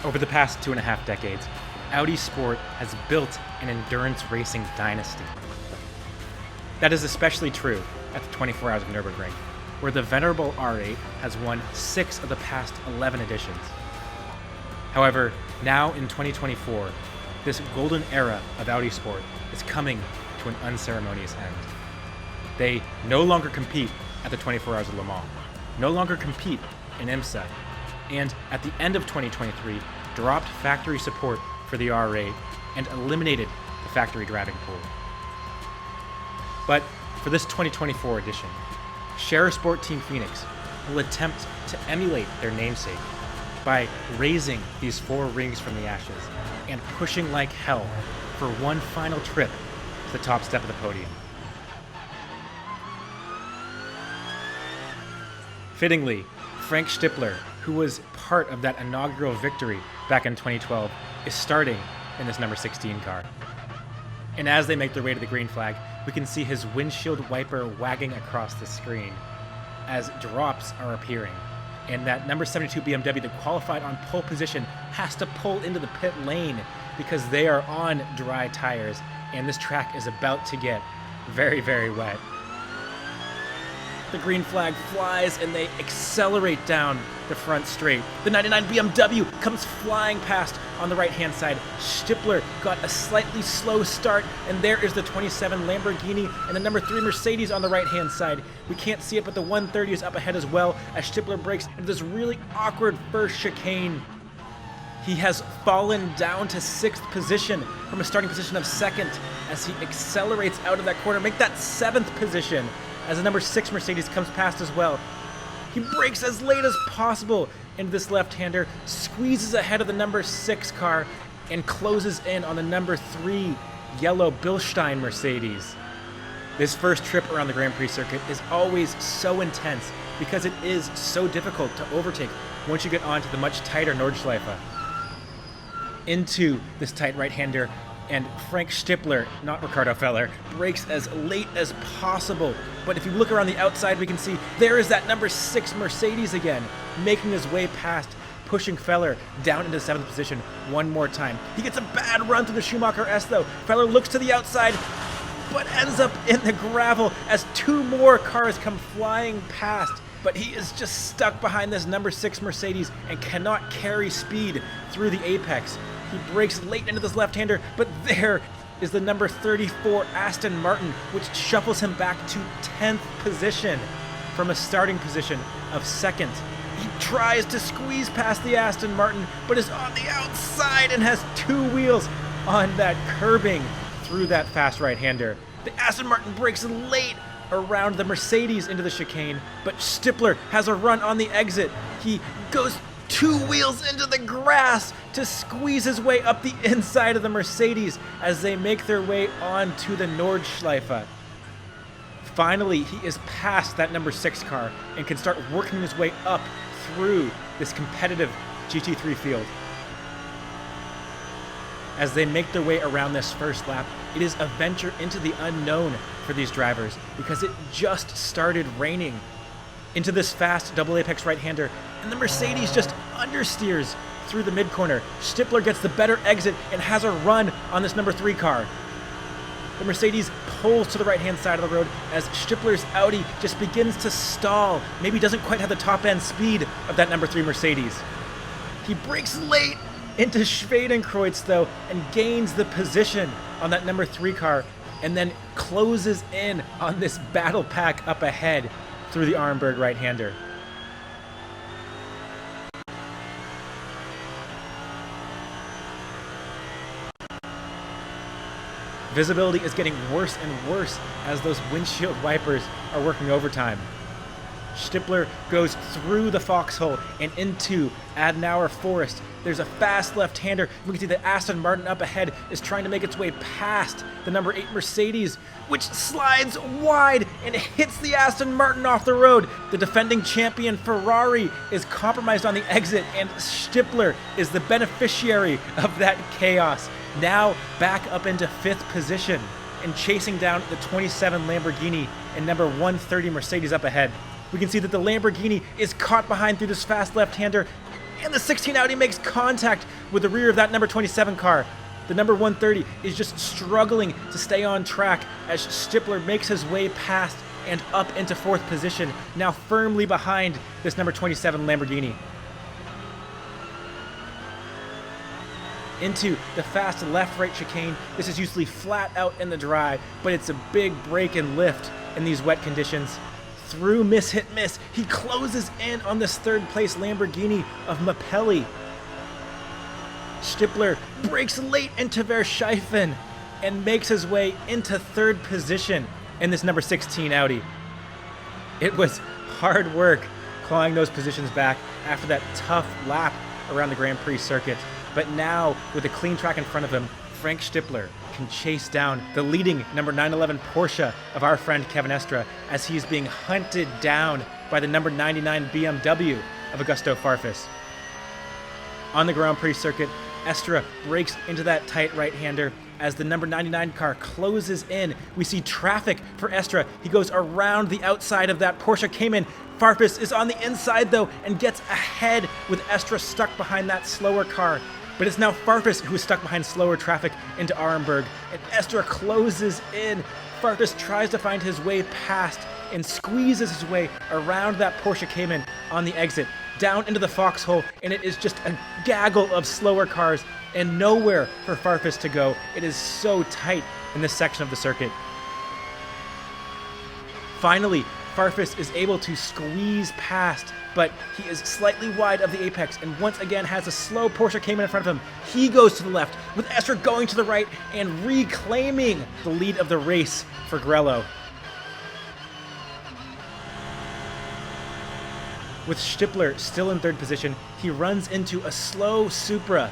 Over the past 2.5 decades, Audi Sport has built an endurance racing dynasty. That is especially true at the 24 Hours of Nürburgring, where the venerable R8 has won 6 of the past 11 editions. However, now in 2024, this golden era of Audi Sport is coming to an unceremonious end. They no longer compete at the 24 Hours of Le Mans, no longer compete in IMSA, and at the end of 2023, dropped factory support for the R8 and eliminated the factory driving pool. But for this 2024 edition, Scherer Sport Team Phoenix will attempt to emulate their namesake by raising these 4 rings from the ashes and pushing like hell for one final trip to the top step of the podium. Fittingly, Frank Stippler, who was part of that inaugural victory back in 2012, is starting in this number 16 car. And as they make their way to the green flag, we can see his windshield wiper wagging across the screen as drops are appearing. And that number 72 BMW that qualified on pole position has to pull into the pit lane because they are on dry tires, and this track is about to get very, very wet. The green flag flies and they accelerate down the front straight. The 99 BMW comes flying past on the right-hand side. Stippler got a slightly slow start, and there is the 27 Lamborghini and the number 3 Mercedes on the right-hand side. We can't see it, but the 130 is up ahead as well as Stippler breaks into this really awkward first chicane. He has fallen down to 6th position from a starting position of 2nd as he accelerates out of that corner, make that 7th position as the number 6 Mercedes comes past as well. He brakes as late as possible into this left-hander, squeezes ahead of the number 6 car, and closes in on the number 3 yellow Bilstein Mercedes. This first trip around the Grand Prix circuit is always so intense because it is so difficult to overtake once you get onto the much tighter Nordschleife. Into this tight right-hander, and Frank Stippler, not Ricardo Feller, brakes as late as possible. But if you look around the outside, we can see there is that number 6 Mercedes again, making his way past, pushing Feller down into 7th position one more time. He gets a bad run through the Schumacher S though. Feller looks to the outside, but ends up in the gravel as 2 more cars come flying past. But he is just stuck behind this number 6 Mercedes and cannot carry speed through the apex. He brakes late into this left-hander, but there is the number 34 Aston Martin, which shuffles him back to 10th position from a starting position of 2nd. He tries to squeeze past the Aston Martin, but is on the outside and has 2 wheels on that curbing through that fast right-hander. The Aston Martin brakes late around the Mercedes into the chicane, but Stippler has a run on the exit. He goes 2 wheels into the grass to squeeze his way up the inside of the Mercedes as they make their way onto the Nordschleife. Finally, he is past that number 6 car and can start working his way up through this competitive GT3 field. As they make their way around this first lap, it is a venture into the unknown for these drivers because it just started raining into this fast double apex right-hander, and the Mercedes just understeers through the mid-corner. Stippler gets the better exit and has a run on this number 3 car. The Mercedes pulls to the right-hand side of the road as Stippler's Audi just begins to stall. Maybe doesn't quite have the top-end speed of that number 3 Mercedes. He brakes late into Schwedenkreuz though and gains the position on that number 3 car and then closes in on this battle pack up ahead through the Armberg right-hander. Visibility is getting worse and worse as those windshield wipers are working overtime. Stippler goes through the foxhole and into Adenauer Forest. There's a fast left-hander. We can see that Aston Martin up ahead is trying to make its way past the number 8 Mercedes, which slides wide and hits the Aston Martin off the road. The defending champion Ferrari is compromised on the exit, and Stippler is the beneficiary of that chaos. Now back up into 5th position and chasing down the 27 Lamborghini and number 130 Mercedes up ahead. We can see that the Lamborghini is caught behind through this fast left-hander, and the 16 Audi makes contact with the rear of that number 27 car. The number 130 is just struggling to stay on track as Stippler makes his way past and up into 4th position, now firmly behind this number 27 Lamborghini. Into the fast left-right chicane. This is usually flat out in the dry, but it's a big break and lift in these wet conditions. Through miss, hit, miss, he closes in on this 3rd place Lamborghini of Mapelli. Stippler breaks late into Verschiffen and makes his way into 3rd position in this number 16 Audi. It was hard work clawing those positions back after that tough lap around the Grand Prix circuit. But now, with a clean track in front of him, Frank Stippler can chase down the leading number 911 Porsche of our friend Kevin Estre as he's being hunted down by the number 99 BMW of Augusto Farfus. On the Grand Prix circuit, Estre breaks into that tight right-hander. As the number 99 car closes in, we see traffic for Estre. He goes around the outside of that Porsche Cayman. Farfus is on the inside though and gets ahead with Estre stuck behind that slower car. But it's now Farfus who is stuck behind slower traffic into Arenberg, and Estre closes in. Farfus tries to find his way past and squeezes his way around that Porsche Cayman on the exit, down into the foxhole, and it is just a gaggle of slower cars and nowhere for Farfus to go. It is so tight in this section of the circuit. Finally, Farfus is able to squeeze past, but he is slightly wide of the apex and once again has a slow Porsche Cayman in front of him. He goes to the left, with Estre going to the right and reclaiming the lead of the race for Grello. With Stippler still in 3rd position, he runs into a slow Supra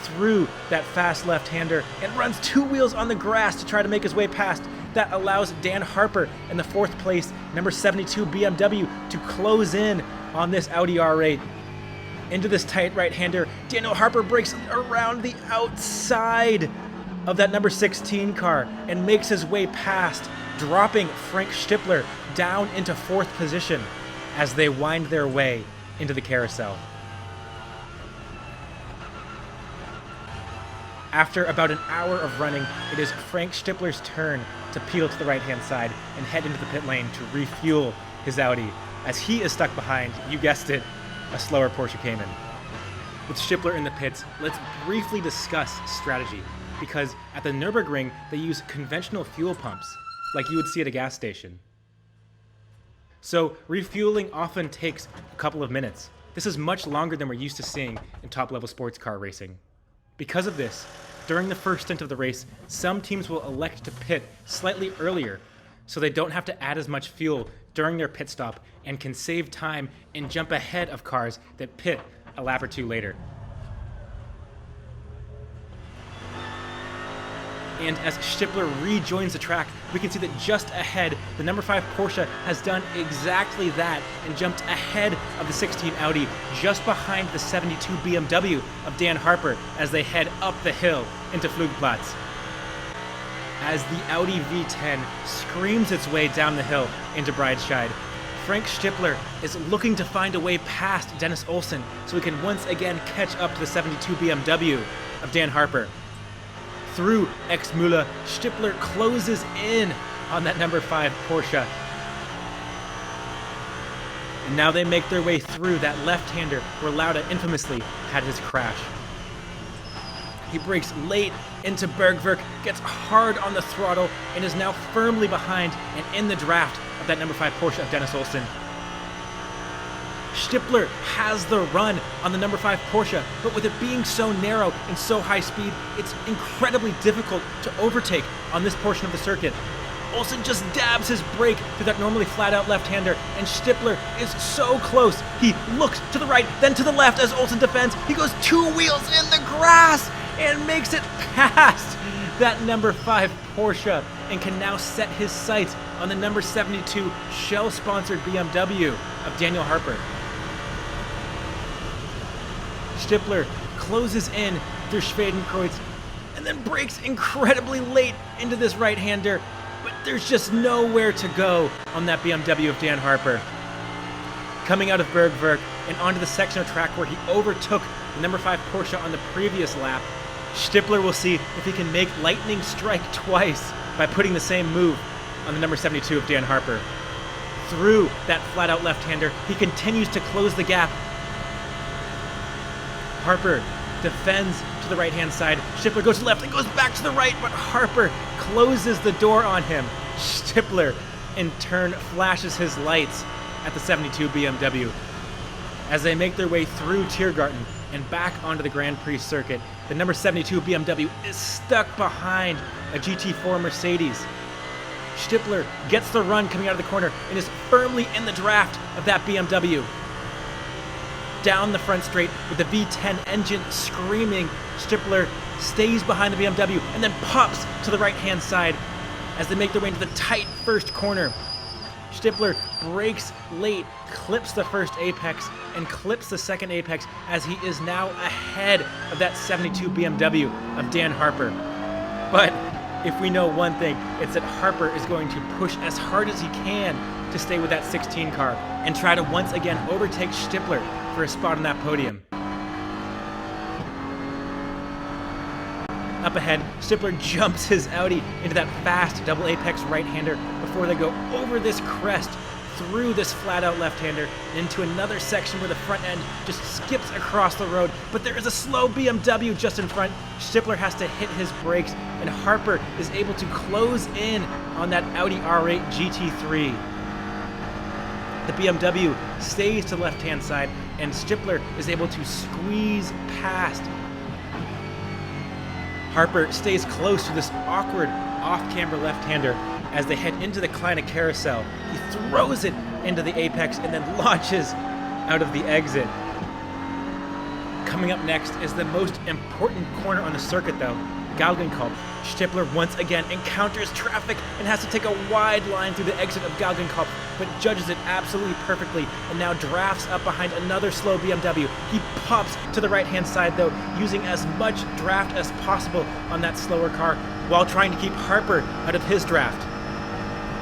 through that fast left-hander and runs 2 wheels on the grass to try to make his way past. That allows Dan Harper in the 4th place, number 72 BMW, to close in on this Audi R8. Into this tight right-hander, Daniel Harper breaks around the outside of that number 16 car and makes his way past, dropping Frank Stippler down into 4th position as they wind their way into the carousel. After about an hour of running, it is Frank Stippler's turn to peel to the right-hand side and head into the pit lane to refuel his Audi, as he is stuck behind, you guessed it, a slower Porsche Cayman. With Stippler in the pits, let's briefly discuss strategy, because at the Nürburgring, they use conventional fuel pumps, like you would see at a gas station. So refueling often takes a couple of minutes. This is much longer than we're used to seeing in top-level sports car racing. Because of this, during the first stint of the race, some teams will elect to pit slightly earlier so they don't have to add as much fuel during their pit stop and can save time and jump ahead of cars that pit a lap or two later. And as Stippler rejoins the track, we can see that just ahead, the number 5 Porsche has done exactly that and jumped ahead of the 16 Audi, just behind the 72 BMW of Dan Harper as they head up the hill into Flugplatz. As the Audi V10 screams its way down the hill into Breitscheid, Frank Stippler is looking to find a way past Dennis Olsen so he can once again catch up to the 72 BMW of Dan Harper. Through Exmüller, Stippler closes in on that number 5 Porsche. And now they make their way through that left-hander where Lauda infamously had his crash. He brakes late into Bergwerk, gets hard on the throttle, and is now firmly behind and in the draft of that number 5 Porsche of Dennis Olsen. Stippler has the run on the number 5 Porsche, but with it being so narrow and so high speed, it's incredibly difficult to overtake on this portion of the circuit. Olsen just dabs his brake through that normally flat-out left-hander, and Stippler is so close. He looks to the right, then to the left as Olsen defends. He goes 2 wheels in the grass and makes it past that number 5 Porsche and can now set his sights on the number 72 Shell-sponsored BMW of Daniel Harper. Stippler closes in through Schwedenkreuz and then brakes incredibly late into this right-hander, but there's just nowhere to go on that BMW of Dan Harper. Coming out of Bergwerk, and onto the section of track where he overtook the number 5 Porsche on the previous lap. Stippler will see if he can make lightning strike twice by putting the same move on the number 72 of Dan Harper. Through that flat-out left-hander, he continues to close the gap. Harper defends to the right-hand side. Stippler goes left and goes back to the right, but Harper closes the door on him. Stippler, in turn, flashes his lights at the 72 BMW. As they make their way through Tiergarten and back onto the Grand Prix circuit, the number 72 BMW is stuck behind a GT4 Mercedes. Stippler gets the run coming out of the corner and is firmly in the draft of that BMW. Down the front straight with the V10 engine screaming, Stippler stays behind the BMW and then pops to the right-hand side as they make their way into the tight first corner. Stippler brakes late, clips the first apex, and clips the second apex as he is now ahead of that 72 BMW of Dan Harper. But if we know one thing, it's that Harper is going to push as hard as he can to stay with that 16 car and try to once again overtake Stippler for a spot on that podium. Up ahead, Stippler jumps his Audi into that fast double apex right-hander before they go over this crest, through this flat-out left-hander, and into another section where the front end just skips across the road. But there is a slow BMW just in front. Stippler has to hit his brakes, and Harper is able to close in on that Audi R8 GT3. The BMW stays to the left-hand side, and Stippler is able to squeeze past. Harper stays close to this awkward off-camber left-hander as they head into the Kleine carousel. He throws it into the apex and then launches out of the exit. Coming up next is the most important corner on the circuit though, Galgenkolb. Stippler once again encounters traffic and has to take a wide line through the exit of Galgenkolb, but judges it absolutely perfectly and now drafts up behind another slow BMW. He pops to the right-hand side though, using as much draft as possible on that slower car while trying to keep Harper out of his draft.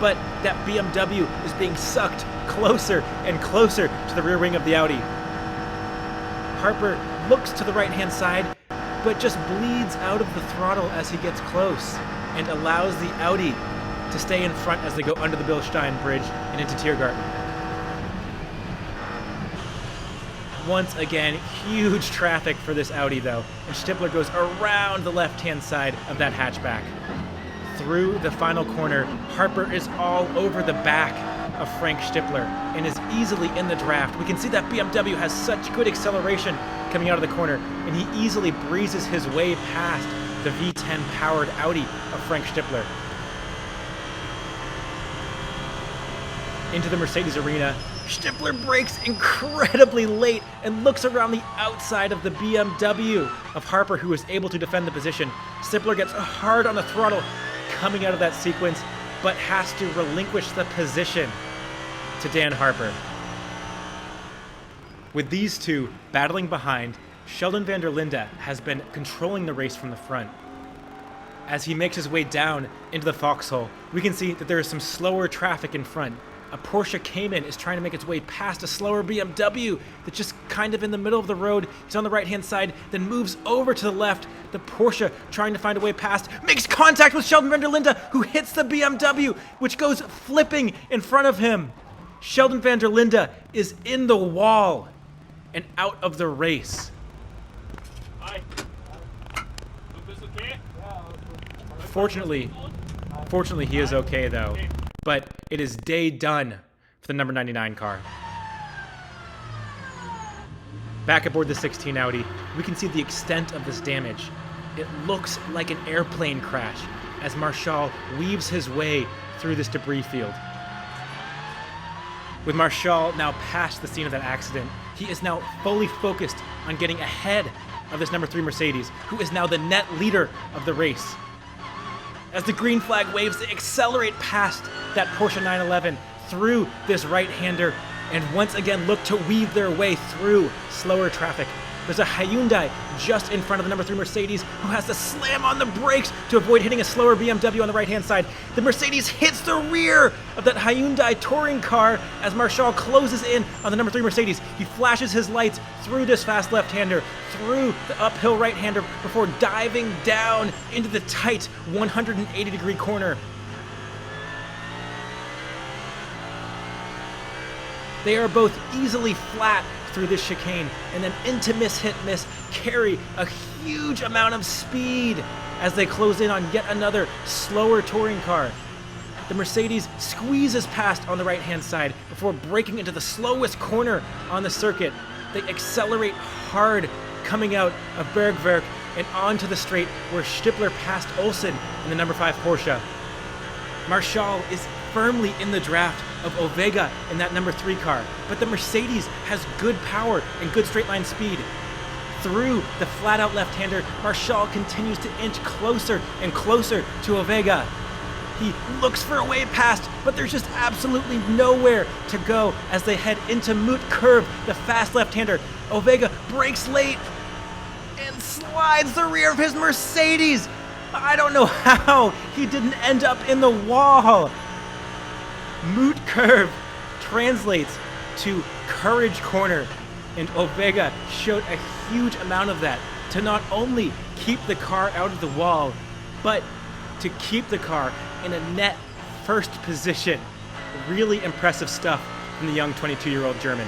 But that BMW is being sucked closer and closer to the rear wing of the Audi. Harper looks to the right-hand side, but just bleeds out of the throttle as he gets close and allows the Audi to stay in front as they go under the Bilstein Bridge and into Tiergarten. Once again, huge traffic for this Audi though, and Stippler goes around the left-hand side of that hatchback. Through the final corner, Harper is all over the back of Frank Stippler and is easily in the draft. We can see that BMW has such good acceleration coming out of the corner, and he easily breezes his way past the V10 powered Audi of Frank Stippler. Into the Mercedes arena, Stippler brakes incredibly late and looks around the outside of the BMW of Harper, who is able to defend the position. Stippler gets hard on the throttle coming out of that sequence, but has to relinquish the position to Dan Harper. With these two battling behind, Sheldon van der Linde has been controlling the race from the front. As he makes his way down into the foxhole, we can see that there is some slower traffic in front. A Porsche Cayman is trying to make its way past a slower BMW that's just kind of in the middle of the road. He's on the right-hand side, then moves over to the left. The Porsche, trying to find a way past, makes contact with Sheldon van der Linde, who hits the BMW, which goes flipping in front of him. Sheldon van der Linde is in the wall and out of the race. Hi. Okay? Fortunately, he is okay though. But it is day done for the number 99 car. Back aboard the 16 Audi, we can see the extent of this damage. It looks like an airplane crash as Marshall weaves his way through this debris field. With Marshall now past the scene of that accident, he is now fully focused on getting ahead of this number 3 Mercedes, who is now the net leader of the race. As the green flag waves, they accelerate past that Porsche 911 through this right-hander and once again look to weave their way through slower traffic. There's a Hyundai just in front of the number 3 Mercedes who has to slam on the brakes to avoid hitting a slower BMW on the right-hand side. The Mercedes hits the rear of that Hyundai touring car as Marshall closes in on the number 3 Mercedes. He flashes his lights through this fast left-hander, through the uphill right-hander before diving down into the tight 180-degree corner. They are both easily flat through this chicane and then into miss, hit, miss, carry a huge amount of speed as they close in on yet another slower touring car. The Mercedes squeezes past on the right-hand side before braking into the slowest corner on the circuit. They accelerate hard coming out of Bergwerk and onto the straight where Stippler passed Olsen in the number 5 Porsche. Marshall is firmly in the draft of Ovega in that number 3 car, but the Mercedes has good power and good straight line speed. Through the flat-out left-hander, Marshall continues to inch closer and closer to Ovega. He looks for a way past, but there's just absolutely nowhere to go as they head into Moot Curve, the fast left-hander. Ovega brakes late and slides the rear of his Mercedes. I don't know how he didn't end up in the wall. Moot Curve translates to Courage Corner, and Ovega showed a huge amount of that to not only keep the car out of the wall, but to keep the car in a net first position. Really impressive stuff from the young 22-year-old German.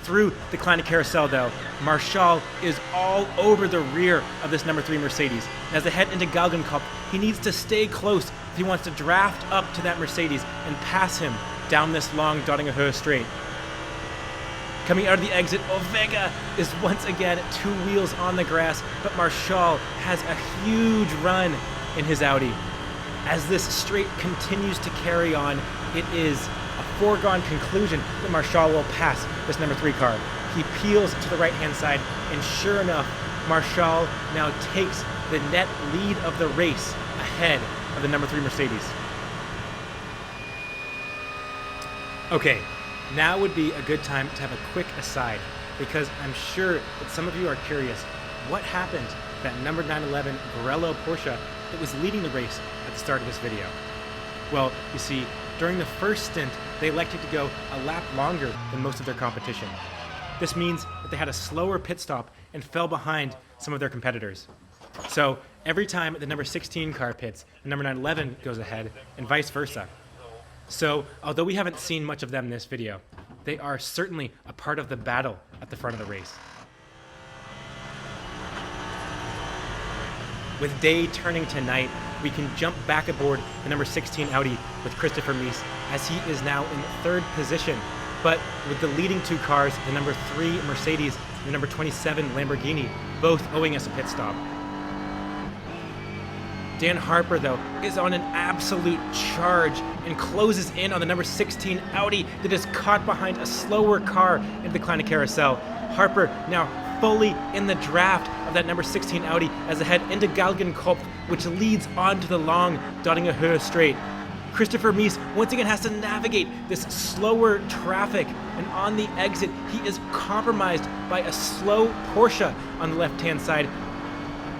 Through the Kleine Carousel, though, Marshall is all over the rear of this number 3 Mercedes. And as they head into Galgenkopf, he needs to stay close if he wants to draft up to that Mercedes and pass him down this long Dottinger Höhe straight. Coming out of the exit, Ovega is once again 2 wheels on the grass, but Marshall has a huge run in his Audi. As this straight continues to carry on, it is a foregone conclusion that Marshall will pass this number 3 car. He peels to the right-hand side, and sure enough, Marshall now takes the net lead of the race ahead of the number 3 Mercedes. Okay, now would be a good time to have a quick aside, because I'm sure that some of you are curious, what happened to that number 911 Borello Porsche that was leading the race at the start of this video? Well, you see, during the first stint, they elected to go a lap longer than most of their competition. This means that they had a slower pit stop and fell behind some of their competitors. So every time the number 16 car pits, the number 911 goes ahead, and vice versa. So although we haven't seen much of them in this video, they are certainly a part of the battle at the front of the race. With day turning to night, we can jump back aboard the number 16 Audi with Christopher Mies, as he is now in 3rd position. But with the leading 2 cars, the number 3 Mercedes and the number 27 Lamborghini, both owing us a pit stop. Dan Harper, though, is on an absolute charge and closes in on the number 16 Audi that is caught behind a slower car in the Kleine Carousel. Harper now fully in the draft of that number 16 Audi as they head into Galgenkopf, which leads onto the long Dottinger Höhe straight. Christopher Mies once again has to navigate this slower traffic, and on the exit, he is compromised by a slow Porsche on the left-hand side.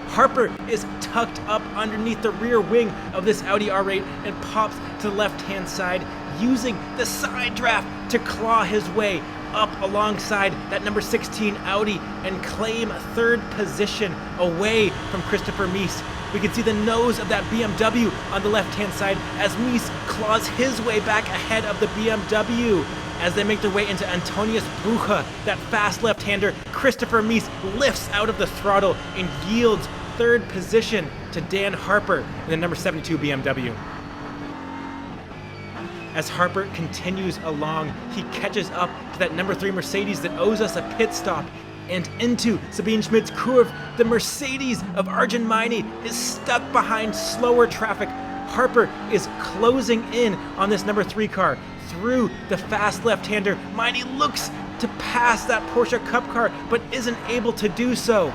Harper is tucked up underneath the rear wing of this Audi R8 and pops to the left-hand side, using the side draft to claw his way up alongside that number 16 Audi and claim 3rd position away from Christopher Mies. We can see the nose of that BMW on the left-hand side as Mies claws his way back ahead of the BMW. As they make their way into Antonius Bucher, that fast left-hander, Christopher Mies lifts out of the throttle and yields 3rd position to Dan Harper in the number 72 BMW. As Harper continues along, he catches up to that number 3 Mercedes that owes us a pit stop, and into Sabine Schmidt's Kurve, the Mercedes of Arjun Maini is stuck behind slower traffic. Harper is closing in on this number 3 car through the fast left-hander. Maini looks to pass that Porsche Cup car, but isn't able to do so.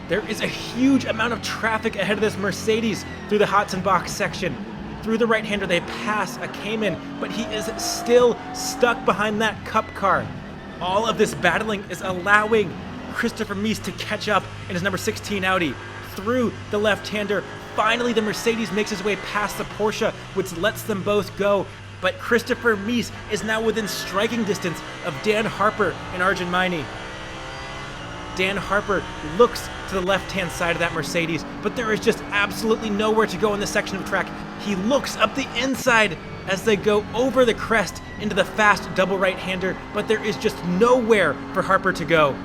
There is a huge amount of traffic ahead of this Mercedes through the Hatzenbach section. Through the right-hander, they pass a Cayman, but he is still stuck behind that Cup car. All of this battling is allowing Christopher Mies to catch up in his number 16 Audi through the left-hander. Finally, the Mercedes makes his way past the Porsche, which lets them both go. But Christopher Mies is now within striking distance of Dan Harper and Arjun Maini. Dan Harper looks to the left-hand side of that Mercedes, but there is just absolutely nowhere to go in this section of track. He looks up the inside as they go over the crest into the fast double right-hander, but there is just nowhere for Harper to go.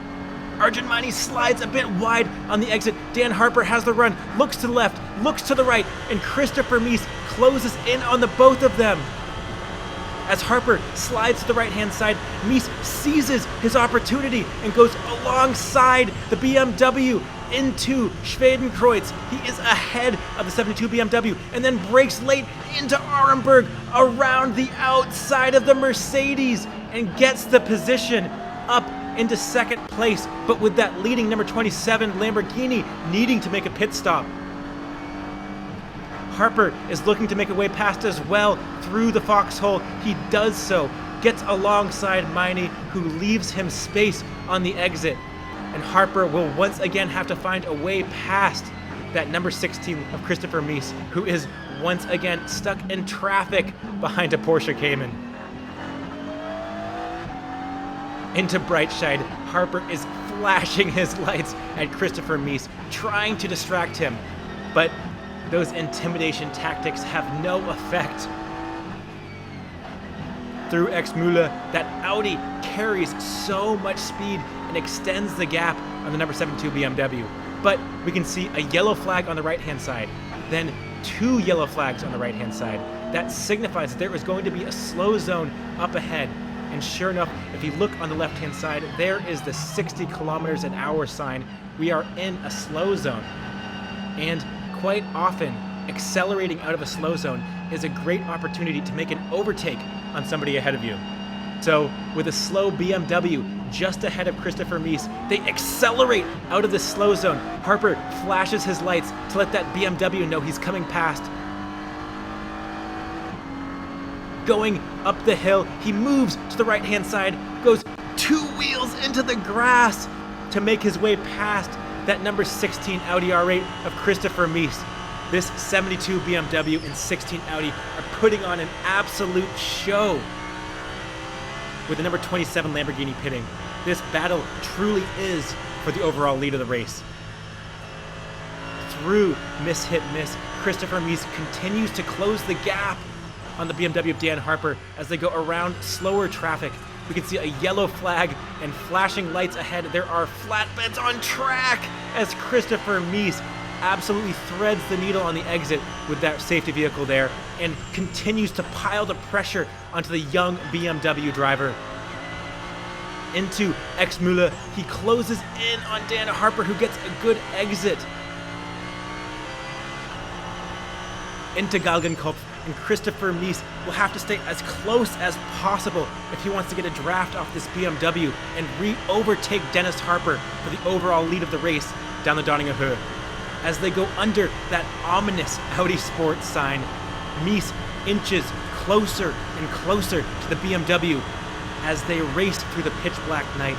Arjun Maini slides a bit wide on the exit. Dan Harper has the run, looks to the left, looks to the right, and Christopher Mies closes in on the both of them. As Harper slides to the right-hand side, Mies seizes his opportunity and goes alongside the BMW into Schwedenkreuz. He is ahead of the 72 BMW and then brakes late into Arenberg around the outside of the Mercedes and gets the position up into second place, but with that leading number 27 Lamborghini needing to make a pit stop. Harper is looking to make a way past as well through the foxhole. He does so, gets alongside Maini, who leaves him space on the exit. And Harper will once again have to find a way past that number 16 of Christopher Mies, who is once again stuck in traffic behind a Porsche Cayman. Into Breitscheid, Harper is flashing his lights at Christopher Mies, trying to distract him, but those intimidation tactics have no effect. Through Exmühle, that Audi carries so much speed and extends the gap on the number 72 BMW. But we can see a yellow flag on the right-hand side, then two yellow flags on the right-hand side. That signifies that there is going to be a slow zone up ahead. And sure enough, if you look on the left-hand side, there is the 60 kilometers an hour sign. We are in a slow zone. And quite often, accelerating out of a slow zone is a great opportunity to make an overtake on somebody ahead of you. So with a slow BMW just ahead of Christopher Mies, they accelerate out of the slow zone. Harper flashes his lights to let that BMW know he's coming past. Going up the hill, he moves to the right-hand side, goes two wheels into the grass to make his way past that number 16 Audi R8 of Christopher Mies. This 72 BMW and 16 Audi are putting on an absolute show. With the number 27 Lamborghini pitting, this battle truly is for the overall lead of the race. Through miss, hit, miss, Christopher Mies continues to close the gap on the BMW of Dan Harper as they go around slower traffic. We can see a yellow flag and flashing lights ahead. There are flatbeds on track as Christopher Mies absolutely threads the needle on the exit with that safety vehicle there and continues to pile the pressure onto the young BMW driver. Into Exmühle, he closes in on Dan Harper, who gets a good exit. Into Galgenkopf, and Christopher Mies will have to stay as close as possible if he wants to get a draft off this BMW and overtake Dennis Harper for the overall lead of the race down the Donninger Höhe. As they go under that ominous Audi Sport sign, Mies inches closer and closer to the BMW as they race through the pitch black night.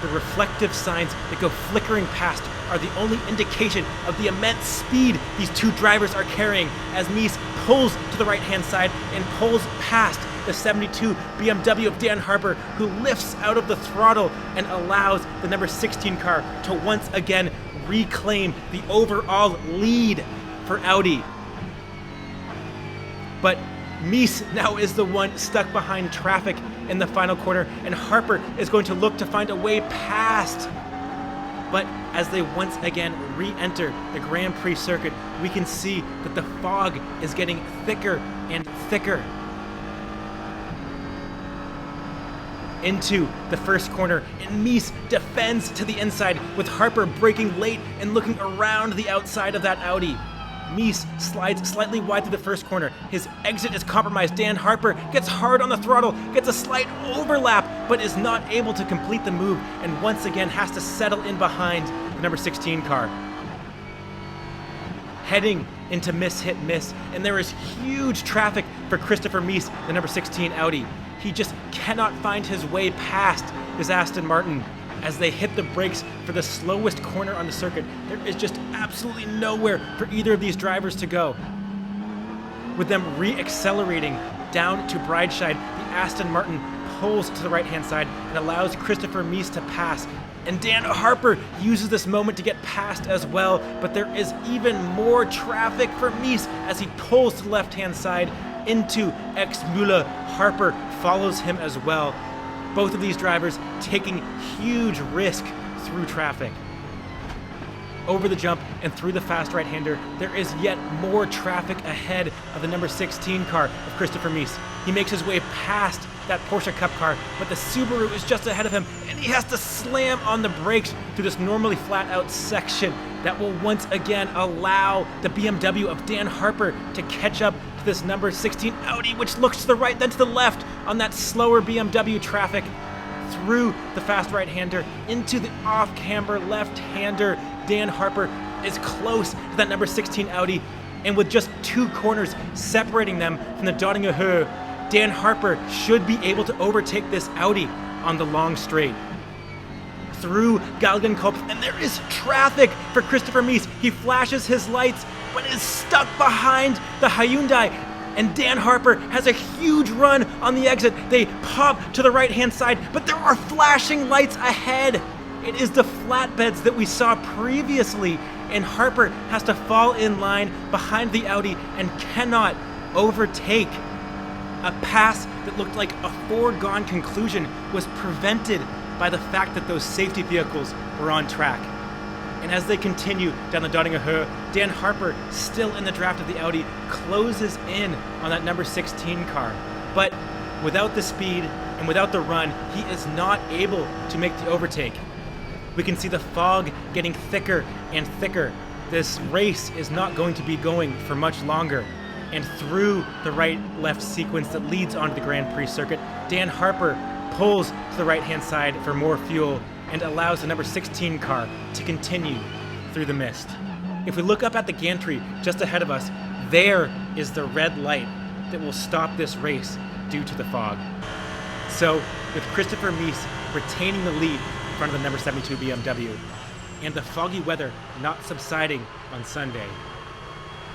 The reflective signs that go flickering past are the only indication of the immense speed these two drivers are carrying as Mies pulls to the right-hand side and pulls past the 72 BMW of Dan Harper, who lifts out of the throttle and allows the number 16 car to once again reclaim the overall lead for Audi. But Mies now is the one stuck behind traffic in the final corner, and Harper is going to look to find a way past. But as they once again re-enter the Grand Prix circuit, we can see that the fog is getting thicker and thicker. Into the first corner, and Mies defends to the inside with Harper braking late and looking around the outside of that Audi. Mies slides slightly wide through the first corner. His exit is compromised. Dan Harper gets hard on the throttle, gets a slight overlap, but is not able to complete the move, and once again has to settle in behind the number 16 car. Heading into miss, hit, miss, and there is huge traffic for Christopher Mies, the number 16 Audi. he just cannot find his way past his Aston Martin. As they hit the brakes for the slowest corner on the circuit, there is just absolutely nowhere for either of these drivers to go. With them re-accelerating down to Brideside, the Aston Martin pulls to the right-hand side and allows Christopher Mies to pass. And Dan Harper uses this moment to get past as well, but there is even more traffic for Mies as he pulls to the left-hand side into X-Müller. Harper follows him as well. Both of these drivers taking huge risk through traffic. Over the jump and through the fast right-hander, there is yet more traffic ahead of the number 16 car of Christopher Mies. He makes his way past that Porsche Cup car, but the Subaru is just ahead of him, and he has to slam on the brakes through this normally flat-out section that will once again allow the BMW of Dan Harper to catch up to this number 16 Audi, which looks to the right, then to the left on that slower BMW traffic, through the fast right-hander into the off-camber left-hander. Dan Harper is close to that number 16 Audi, and with just 2 corners separating them from the Döttinger Höhe, Dan Harper should be able to overtake this Audi on the long straight. Through Galgenkopf, and there is traffic for Christopher Mies. He flashes his lights, but is stuck behind the Hyundai. And Dan Harper has a huge run on the exit. They pop to the right-hand side, but there are flashing lights ahead. It is the flatbeds that we saw previously, and Harper has to fall in line behind the Audi and cannot overtake. A pass that looked like a foregone conclusion was prevented by the fact that those safety vehicles were on track. And as they continue down the Döttinger Höhe, Dan Harper, still in the draft of the Audi, closes in on that number 16 car. But without the speed and without the run, he is not able to make the overtake. We can see the fog getting thicker and thicker. This race is not going to be going for much longer. And through the right-left sequence that leads onto the Grand Prix circuit, Dan Harper pulls to the right-hand side for more fuel and allows the number 16 car to continue through the mist. If we look up at the gantry just ahead of us, there is the red light that will stop this race due to the fog. So, with Christopher Mies retaining the lead in front of the number 72 BMW, and the foggy weather not subsiding on Sunday,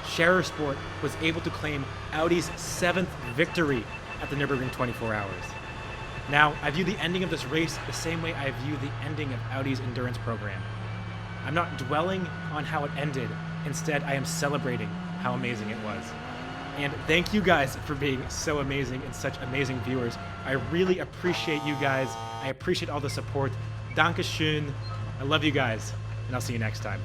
Scherer Sport was able to claim Audi's 7th victory at the Nürburgring 24 Hours. Now, I view the ending of this race the same way I view the ending of Audi's endurance program. I'm not dwelling on how it ended. Instead, I am celebrating how amazing it was. And thank you guys for being so amazing and such amazing viewers. I really appreciate you guys. I appreciate all the support. Dankeschön. I love you guys, and I'll see you next time.